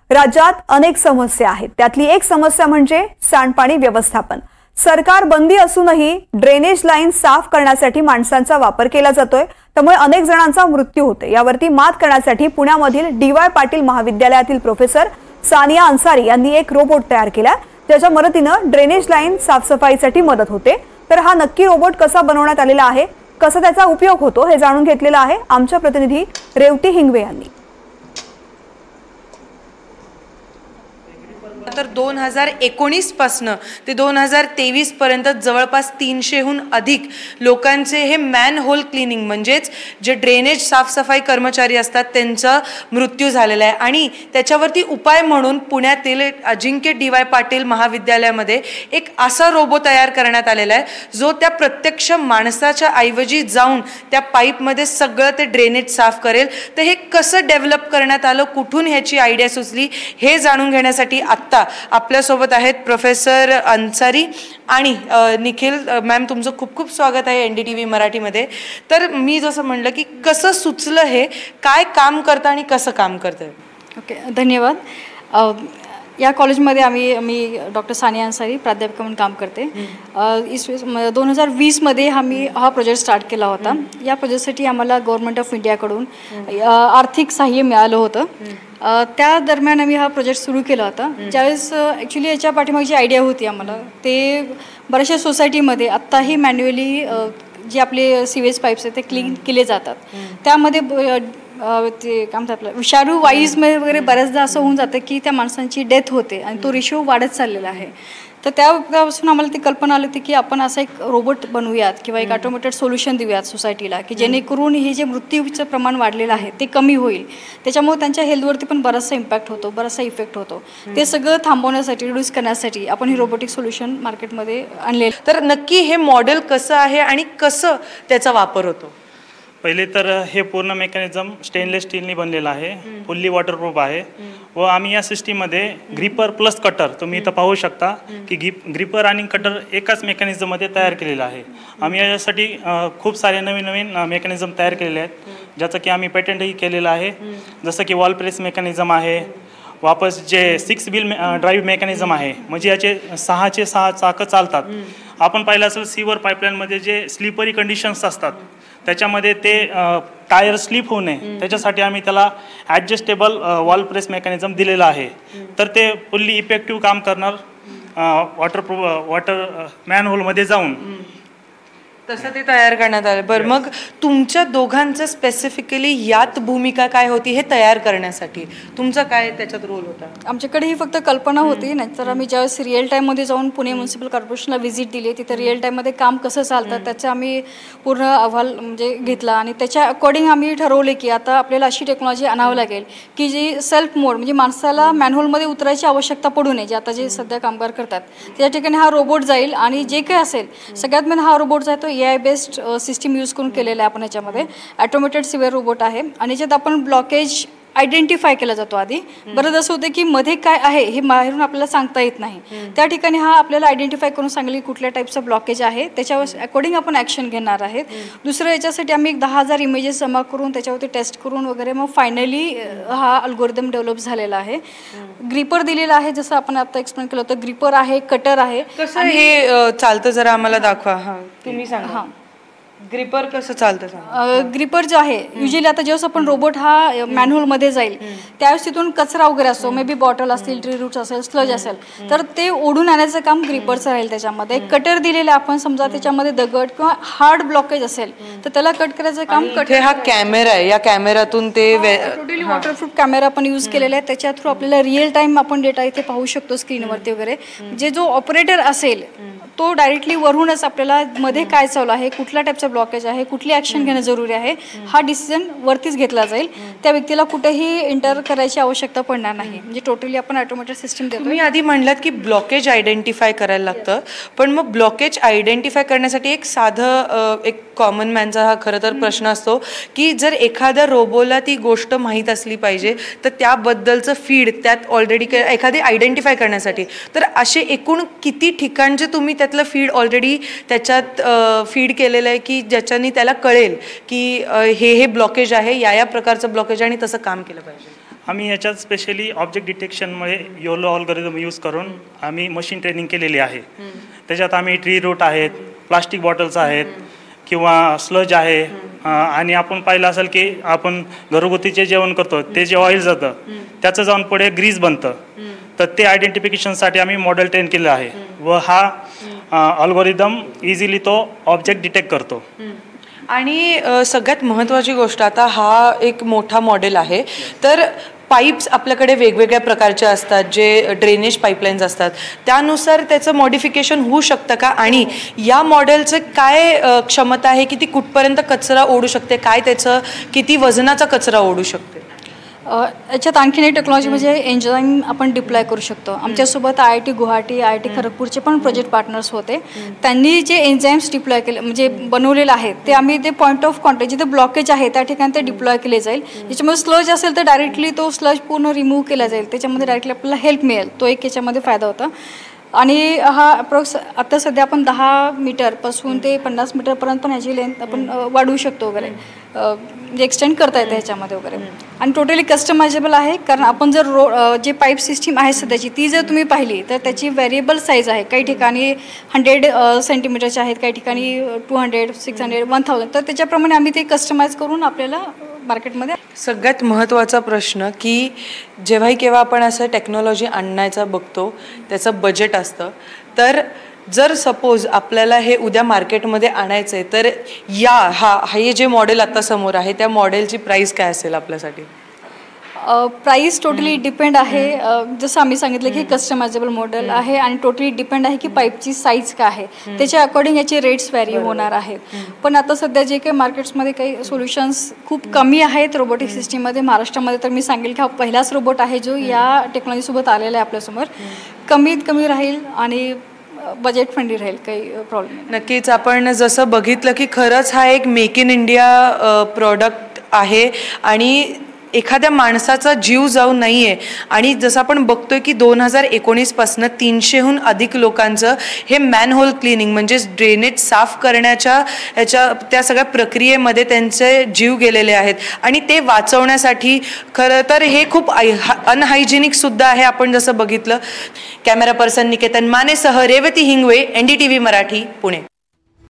राज्यात अनेक समस्या आहेत, त्यातली एक समस्या म्हणजे सांडपाणी व्यवस्थापन। सरकार बंदी असूनही ड्रेनेज लाईन साफ करण्यासाठी माणसांचा वापर केला जातोय, त्यामुळे अनेक जणांचा मृत्यू होते। यावरती मात करण्यासाठी पुण्यामधील डी.वाय. पाटील महाविद्यालयातील प्रोफेसर सानिया अन्सारी यांनी एक रोबोट तयार केला, ज्याच्या मदतीने ड्रेनेज लाईन साफसफाईसाठी मदत होते। तर हा नक्की रोबोट कसा बनवण्यात आलेला आहे, कसा त्याचा उपयोग होतो हे जाणून घेतलेला आहे आमच्या प्रतिनिधी रेवती हिंगवे यांनी। तर 2019 पासून ते 2023 पर्यंत जवळपास 300हून अधिक लोकांचे हे मॅन होल क्लीनिंग म्हणजेच जे ड्रेनेज साफसफाई कर्मचारी असतात त्यांचा मृत्यू झालेला आहे। आणि त्याच्यावरती उपाय म्हणून पुण्यातील अजिंक्य डी.वाय. पाटील महाविद्यालयामध्ये एक असा रोबो तयार करण्यात आलेला आहे जो त्या प्रत्यक्ष माणसाच्या ऐवजी जाऊन त्या पाईपमध्ये सगळं ते ड्रेनेज साफ करेल। तर हे कसं डेव्हलप करण्यात आलं, कुठून ह्याची आयडिया सुचली हे जाणून घेण्यासाठी आत्ता आपल्यासोबत आहेत प्रोफेसर अन्सारी आणि निखिल मॅम। तुमचं खूप खूप स्वागत आहे NDTV मराठीमध्ये। तर मी जसं म्हणलं की कसं सुचलं, हे काय काम करतं आणि कसं काम करतं? ओके, धन्यवाद। या कॉलेजमध्ये मी डॉक्टर सानिया अन्सारी प्राध्यापिका म्हणून काम करते। 2020 मध्ये आम्ही हा प्रोजेक्ट स्टार्ट केला होता। या प्रोजेक्टसाठी आम्हाला गव्हर्नमेंट ऑफ इंडियाकडून आर्थिक सहाय्य मिळालं होतं। त्या दरम्यान आम्ही हा प्रोजेक्ट सुरू केला होता। ज्यावेळेस ॲक्च्युली याच्या पाठीमागची आयडिया होती आम्हाला, ते बऱ्याचशा सोसायटीमध्ये आत्ताही मॅन्युअली जे आपले सीवेज पाईप्स आहेत ते क्लीन केले जातात, त्यामध्ये ते काय म्हणतात आपलं विषारू वायूजमध्ये वगैरे बऱ्याचदा असं होऊन जातं की त्या माणसांची डेथ होते आणि तो रेशो वाढत चाललेला आहे। तर त्यापासून आम्हाला ती कल्पना आली होती की आपण असं एक रोबोट बनवूयात किंवा एक ऑटोमेटेड सोल्युशन देऊयात सोसायटीला, की जेणेकरून हे जे मृत्यूचं प्रमाण वाढलेलं आहे ते कमी होईल। त्याच्यामुळे त्यांच्या हेल्थवरती पण बराचसा इम्पॅक्ट होतो, बराचसा इफेक्ट होतो। ते सगळं थांबवण्यासाठी, रिड्यूस करण्यासाठी आपण हे रोबोटिक सोल्युशन मार्केटमध्ये आणले। तर नक्की हे मॉडेल कसं आहे आणि कसं त्याचा वापर होतो? पहिले तर हे पूर्ण मेकॅनिझम स्टेनलेस स्टीलनी बनलेलं आहे, फुल्ली वॉटरप्रूफ आहे। व आम्ही या सिस्टीममध्ये ग्रिपर प्लस कटर, तुम्ही इथं पाहू शकता की ग्रिपर आणि कटर एकाच मेकॅनिझममध्ये तयार केलेलं आहे। आम्ही यासाठी खूप सारे नवीन मेकॅनिझम तयार केलेले आहेत, ज्याचं की आम्ही पेटंटही केलेलं आहे। जसं की वॉल प्रेस मेकॅनिझम आहे, वापस जे 6 व्हील ड्राईव्ह मेकॅनिझम आहे, म्हणजे याचे 6चे 6 चाकं चालतात। आपण पाहिलं असेल सीवर पाईपलाईनमध्ये जे स्लिपरी कंडिशन्स असतात त्याच्यामध्ये ते टायर स्लिप होऊ नये, त्याच्यासाठी आम्ही त्याला ॲडजस्टेबल वॉल प्रेस मेकॅनिझम दिलेलं आहे। तर ते फुल्ली इफेक्टिव्ह काम करणार, वॉटर मॅनहोलमध्ये जाऊन तसं ते तयार करण्यात आलं। बरं, मग तुमच्या दोघांचं स्पेसिफिकली यात भूमिका काय होती हे तयार करण्यासाठी? तुमचा काय त्याच्यात रोल होता? आमच्याकडे ही फक्त कल्पना होती, नाहीतर आम्ही ज्यावेळेस रिअल टाईममध्ये जाऊन पुणे म्युनिसिपल कॉर्पोरेशनला व्हिजिट दिली, तिथं रिअल टाईममध्ये काम कसं चालतं त्याचा आम्ही पूर्ण अहवाल म्हणजे घेतला आणि त्याच्या अकॉर्डिंग आम्ही ठरवले की आता आपल्याला अशी टेक्नॉलॉजी आणावं लागेल की जी सेल्फ मोड, म्हणजे माणसाला मॅनहोलमध्ये उतरायची आवश्यकता पडू नये, जे आता जे सध्या कामगार करतात त्या ठिकाणी हा रोबोट जाईल आणि जे काही असेल सगळ्यात मेन हा रोबोट जातो AI बेस्ड सिस्टीम यूज करून केलेलं आहे आपण। याच्यामध्ये ऑटोमेटेड सिव्हिअर रोबोट आहे आणि याच्यात आपण ब्लॉकेज आयडेंटिफाय केला जातो आधी। बरं असं होतं की मध्ये काय आहे हे बाहेरून आपल्याला सांगता येत नाही, त्या ठिकाणी हा आपल्याला आयडेंटिफाय करून सांगेल की कुठल्या टाईपचं ब्लॉकेज आहे, त्याच्यावर अकॉर्डिंग आपण ॲक्शन घेणार आहेत। दुसरं याच्यासाठी आम्ही 10,000 इमेजेस जमा करून त्याच्यावरती टेस्ट करून वगैरे मग फायनली हा अल्गोरिदम डेव्हलप झालेला आहे। ग्रिपर दिलेला आहे, जसं आपण आता एक्सप्लेन केलं होतं, ग्रिपर आहे, कटर आहे। कसं हे चालतं जरा आम्हाला दाखवा। हां, तुम्ही सांगा। हां, ग्रिपर कसं चालतं सांगा? ग्रिपर जे आहे युजली आता जेव्हा आपण रोबोट हा मॅन्युअलमध्ये जाईल त्यावेळेस तिथून कचरा वगैरे असतो, मे बी बॉटल असतील, ट्री रूट्स असेल, स्लज असेल, तर ते ओढून आणण्याचं काम ग्रिपरचं राहील। त्याच्यामध्ये कटर दिलेलं आपण, समजा त्याच्यामध्ये दगड किंवा हार्ड ब्लॉकेज असेल तर त्याला कट करायचं काम कटर। हा कॅमेरा आहे, या कॅमेऱ्यातून ते टोटली वॉटरप्रूफ कॅमेरा आपण यूज केलेला आहे। त्याच्या थ्रू आपल्याला रिअल टाईम आपण डेटा इथे पाहू शकतो स्क्रीनवरती वगैरे। जो ऑपरेटर असेल तो डायरेक्टली वरूनच आपल्याला मध्ये काय चालू आहे, कुठल्या टाईपचं ब्लॉकेज आहे, कुठली ॲक्शन घेणं जरुरी आहे, हा डिसिजन वरतीच घेतला जाईल। त्या व्यक्तीला कुठेही एंटर करायची आवश्यकता पडणार नाही, म्हणजे टोटली आपण ऑटोमेटेड सिस्टम देतो। तुम्ही आधी म्हणलात की ब्लॉकेज आयडेंटिफाय करायला लागतं, पण मग ब्लॉकेज आयडेंटिफाय करण्यासाठी एक साधं एक कॉमन मॅनचा हा खरं तर प्रश्न असतो की जर एखाद्या रोबोला ती गोष्ट माहीत असली पाहिजे तर त्याबद्दलचं फीड त्यात ऑलरेडी एखादी आयडेंटिफाय करण्यासाठी, तर असे एकूण किती ठिकाणचे तुम्ही त्यातलं फीड ऑलरेडी त्याच्यात फीड केलेलं आहे की ज्याच्याने त्याला कळेल की हे ब्लॉकेज आहे, या प्रकारचं ब्लॉकेज आणि तसं काम केलं पाहिजे? आम्ही याच्यात स्पेशली ऑब्जेक्ट डिटेक्शनमध्ये योलो अल्गोरिदम यूज करून आम्ही मशीन ट्रेनिंग केलेली आहे. त्याच्यात आम्ही ट्री रूट आहेत, प्लास्टिक बॉटल्स आहेत किंवा स्लज आहे, आणि आपण पाहिलं असेल की आपण घरगुतीचे जेवण करतो ते जे ऑइल जातं त्याचं जाऊन पुढे ग्रीस बनतं, तर ते आयडेंटिफिकेशनसाठी आम्ही मॉडेल ट्रेन केलं आहे व हा अल्गोरिदम इझिली तो ऑब्जेक्ट डिटेक्ट करतो. आणि सगळ्यात महत्त्वाची गोष्ट, आता हा एक मोठा मॉडेल आहे, तर पाईप्स आपल्याकडे वेगवेगळ्या प्रकारचे असतात, जे ड्रेनेज पाईपलाईन्स असतात, त्यानुसार त्याचं मॉडिफिकेशन होऊ शकतं का? आणि या मॉडेलचं काय क्षमता आहे की ती कुठपर्यंत कचरा ओढू शकते, काय त्याचं किती वजनाचा कचरा ओढू शकते? याच्यात आणखीन एक टेक्नॉलॉजी म्हणजे एन्झाईम आपण डिप्लॉय करू शकतो. आमच्यासोबत IIT गुवाहाटी, IIT खरगपूरचे पण प्रोजेक्ट पार्टनर्स होते. त्यांनी जे एन्झाईम्स डिप्लॉय केले म्हणजे बनवलेले आहेत ते आम्ही ते पॉईंट ऑफ कॉन्टॅक्ट जिथे ब्लॉकेज आहे त्या ठिकाणी ते डिप्लॉय केले जाईल. ज्याच्यामध्ये स्लज असेल तर डायरेक्टली तो स्लज पूर्ण रिमूव्ह केला जाईल, त्याच्यामध्ये डायरेक्टली आपल्याला हेल्प मिळेल. तो एक याच्यामध्ये फायदा होता. आणि हा अप्रॉक्स आता सध्या आपण 10 मीटरपासून ते 50 मीटरपर्यंत पण ह्याची लेंथ आपण वाढवू शकतो वगैरे, म्हणजे एक्सटेंड करता येतं ह्याच्यामध्ये वगैरे. आणि टोटली कस्टमायझेबल आहे, कारण आपण जर जे पाईप सिस्टीम आहे सध्याची ती जर तुम्ही पाहिली तर त्याची व्हेरिएबल साईज आहे. काही ठिकाणी 100 सेंटीमीटरचे आहेत, काही ठिकाणी 200, 600, 1000. तर त्याच्याप्रमाणे आम्ही ते कस्टमाइज करून आपल्याला मार्केटमध्ये. सगळ्यात महत्त्वाचा प्रश्न की जेव्हाही केव्हा आपण असं टेक्नॉलॉजी आणण्याचा बघतो त्याचं बजेट असतं, तर जर सपोज आपल्याला हे उद्या मार्केटमध्ये आणायचं आहे तर हे जे मॉडेल आता समोर आहे त्या मॉडेलची प्राईस काय असेल आपल्यासाठी? प्राईस टोटली डिपेंड आहे, जसं आम्ही सांगितलं की कस्टमायझेबल मॉडेल आहे आणि टोटली डिपेंड आहे की पाईपची साईज काय आहे, त्याच्या अकॉर्डिंग याचे रेट्स व्हॅरी होणार आहेत. पण आता सध्या जे काही मार्केट्समध्ये काही सोल्युशन्स खूप कमी आहेत रोबोटिक सिस्टीममध्ये. महाराष्ट्रामध्ये तर मी सांगेल की हा पहिलाच रोबोट आहे जो या टेक्नॉलॉजीसोबत आलेला आहे आपल्यासमोर. कमीत कमी राहील आणि बजेट फ्रेंडली राहील, काही प्रॉब्लेम नाही. नक्कीच आपण जसं बघितलं की खरंच हा एक मेक इन इंडिया प्रॉडक्ट आहे आणि एखाद्या माणसाचा जीव जाऊ नाही आहे. आणि जसं आपण बघतोय की 2019पासनं 300हून अधिक लोकांचं हे मॅनहोल क्लिनिंग म्हणजेच ड्रेनेज साफ करण्याच्या त्या सगळ्या प्रक्रियेमध्ये त्यांचे जीव गेलेले आहेत आणि ते वाचवण्यासाठी खरं तर हे खूप अनहायजेनिकसुद्धा आहे. आपण जसं बघितलं. Camera person Niketan मानेसह Revati Hingwe, NDTV Marathi, Pune.